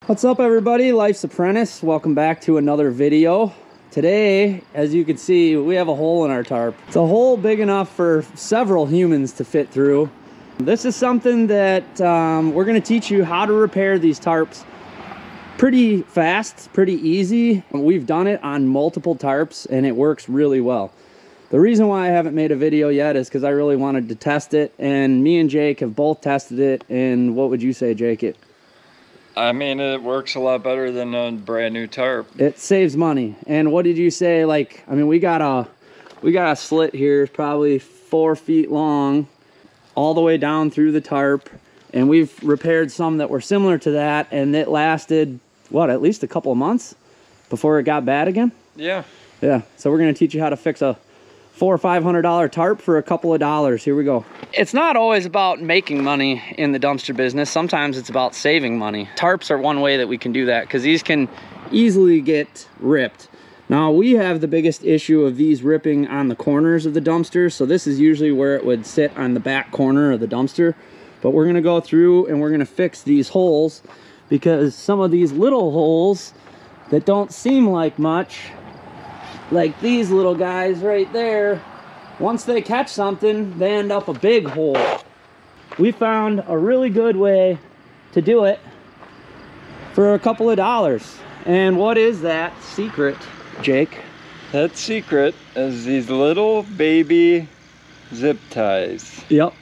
What's up everybody, Life's Apprentice. Welcome back to another video. Today, as you can see, we have a hole in our tarp. It's a hole big enough for several humans to fit through. This is something that we're going to teach you how to repair these tarps pretty fast, pretty easy. We've done it on multiple tarps and it works really well. The reason why I haven't made a video yet is because I really wanted to test it, and me and Jake have both tested it. And what would you say, Jake? I mean, it works a lot better than a brand new tarp. It saves money. And what did you say? Like, I mean, we got a slit here, probably 4 feet long, all the way down through the tarp. And we've repaired some that were similar to that, and it lasted, what, at least a couple of months before it got bad again? Yeah. Yeah, so we're gonna teach you how to fix a $400 or $500 tarp for a couple of dollars. Here we go. It's not always about making money in the dumpster business. Sometimes it's about saving money. Tarps are one way that we can do that because these can easily get ripped. Now we have the biggest issue of these ripping on the corners of the dumpster. So this is usually where it would sit, on the back corner of the dumpster. But we're gonna go through and we're gonna fix these holes, because some of these little holes that don't seem like much, like these little guys right there, once they catch something, they end up a big hole. We found a really good way to do it for a couple of dollars. And what is that secret, Jake? That secret is these little baby zip ties. Yep.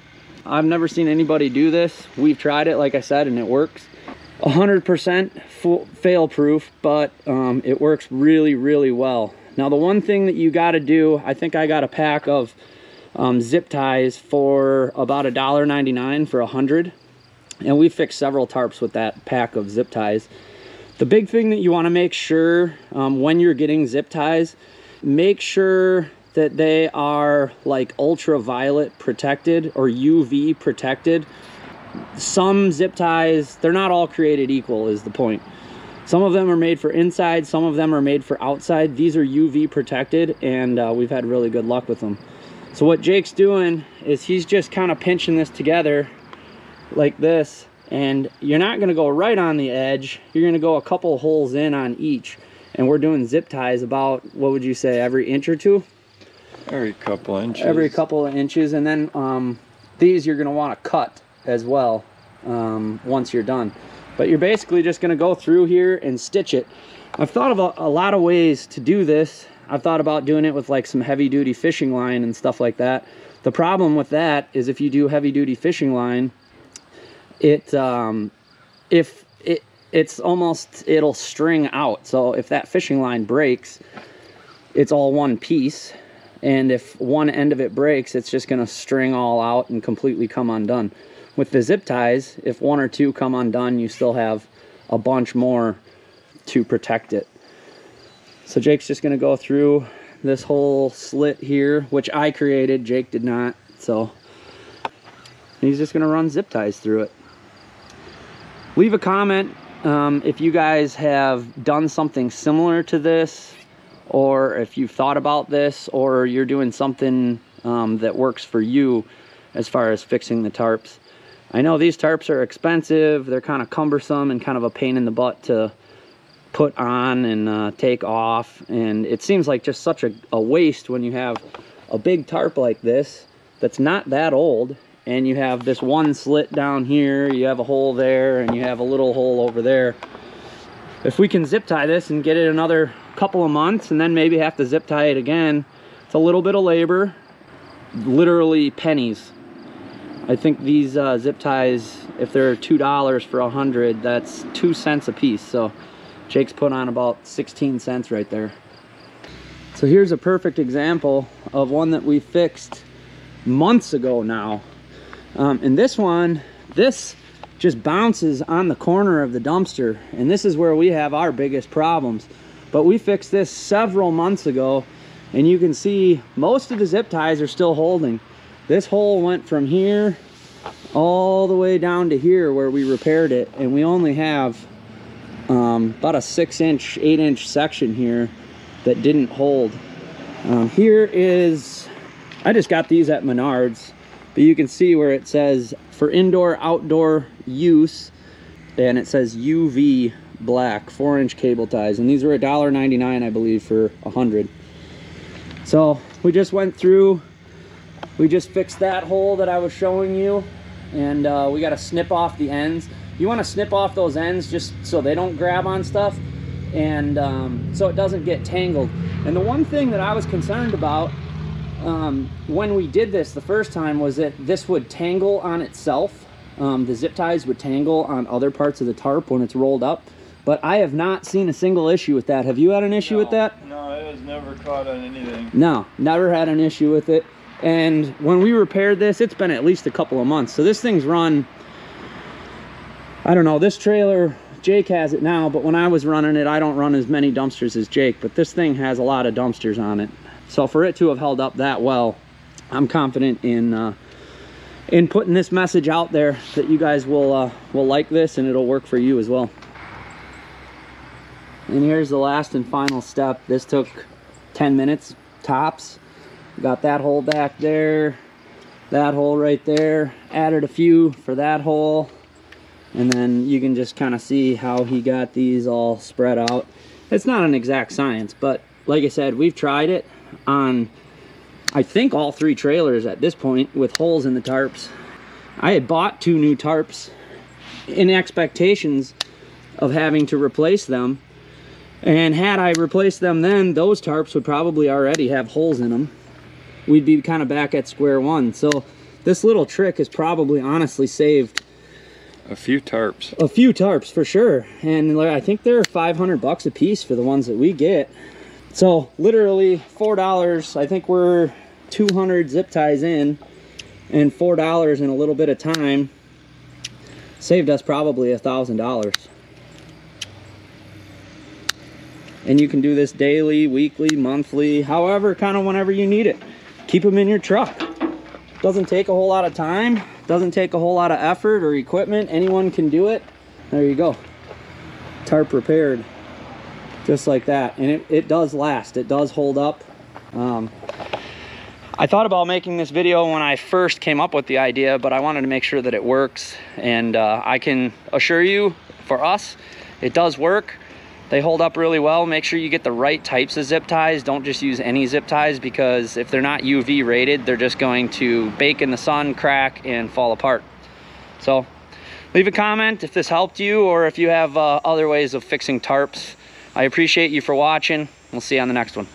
I've never seen anybody do this. We've tried it, like I said, and it works. 100% fail proof, but it works really, really well. Now the one thing that you got to do, I think I got a pack of zip ties for about $1.99 for 100, and we fixed several tarps with that pack of zip ties. The big thing that you want to make sure when you're getting zip ties, make sure that they are like ultraviolet protected or UV protected. Some zip ties, they're not all created equal, is the point. Some of them are made for inside, some of them are made for outside. These are UV protected, and we've had really good luck with them. So what Jake's doing is he's just kind of pinching this together like this, and you're not going to go right on the edge. You're going to go a couple holes in on each, and we're doing zip ties about, what would you say, every inch or two? Every couple inches. Every couple of inches. And then these you're going to want to cut as well once you're done. But you're basically just going to go through here and stitch it. I've thought of a lot of ways to do this. I've thought about doing it with like some heavy duty fishing line and stuff like that. The problem with that is if you do heavy duty fishing line, it'll string out. So if that fishing line breaks, it's all one piece. And if one end of it breaks, it's just going to string all out and completely come undone. With the zip ties, if one or two come undone, you still have a bunch more to protect it. So Jake's just gonna go through this whole slit here, which I created, Jake did not. So he's just gonna run zip ties through it. Leave a comment if you guys have done something similar to this, or if you've thought about this, or you're doing something that works for you as far as fixing the tarps. I know these tarps are expensive, they're kind of cumbersome and kind of a pain in the butt to put on and take off, and it seems like just such a waste when you have a big tarp like this that's not that old, and you have this one slit down here, you have a hole there, and you have a little hole over there. If we can zip tie this and get it another couple of months and then maybe have to zip tie it again, it's a little bit of labor, literally pennies. I think these zip ties, if they're $2 for 100, that's 2 cents a piece. So Jake's put on about 16 cents right there. So here's a perfect example of one that we fixed months ago now. And this one, this just bounces on the corner of the dumpster. And this is where we have our biggest problems. But we fixed this several months ago, and you can see most of the zip ties are still holding. This hole went from here all the way down to here where we repaired it, and we only have about a 6-inch, 8-inch section here that didn't hold. Here is, I just got these at Menards, but you can see where it says for indoor outdoor use, and it says UV black 4-inch cable ties, and these were $1.99 I believe for 100. So we just went through, we just fixed that hole that I was showing you, and we got to snip off the ends. You want to snip off those ends just so they don't grab on stuff, and so it doesn't get tangled. And the one thing that I was concerned about when we did this the first time was that this would tangle on itself. The zip ties would tangle on other parts of the tarp when it's rolled up, but I have not seen a single issue with that. Have you had an issue with that? No, it was never caught on anything. No, never had an issue with it. And when we repaired this, it's been at least a couple of months. So this thing's run, I don't know, this trailer, Jake has it now, but when I was running it, I don't run as many dumpsters as Jake, but this thing has a lot of dumpsters on it. So for it to have held up that well, I'm confident in putting this message out there that you guys will like this, and it'll work for you as well. And here's the last and final step. This took 10 minutes tops. Got that hole back there, that hole right there, added a few for that hole, and then you can just kind of see how he got these all spread out. It's not an exact science, but like I said, we've tried it on I think all 3 trailers at this point with holes in the tarps. I had bought 2 new tarps in expectations of having to replace them, and had I replaced them then, those tarps would probably already have holes in them. We'd be kind of back at square one. So this little trick has probably honestly saved a few tarps. A few tarps for sure. And I think they're $500 a piece for the ones that we get. So literally $4. I think we're 200 zip ties in, and $4 in a little bit of time saved us probably $1,000. And you can do this daily, weekly, monthly, however, kind of whenever you need it. Keep them in your truck. Doesn't take a whole lot of time, doesn't take a whole lot of effort or equipment. Anyone can do it. There you go. Tarp repaired. Just like that. And it does last. It does hold up. I thought about making this video when I first came up with the idea, but I wanted to make sure that it works. And I can assure you, for us, it does work. They hold up really well. Make sure you get the right types of zip ties. Don't just use any zip ties, because if they're not UV rated, they're just going to bake in the sun, crack, and fall apart. So leave a comment if this helped you, or if you have other ways of fixing tarps. I appreciate you for watching. We'll see you on the next one.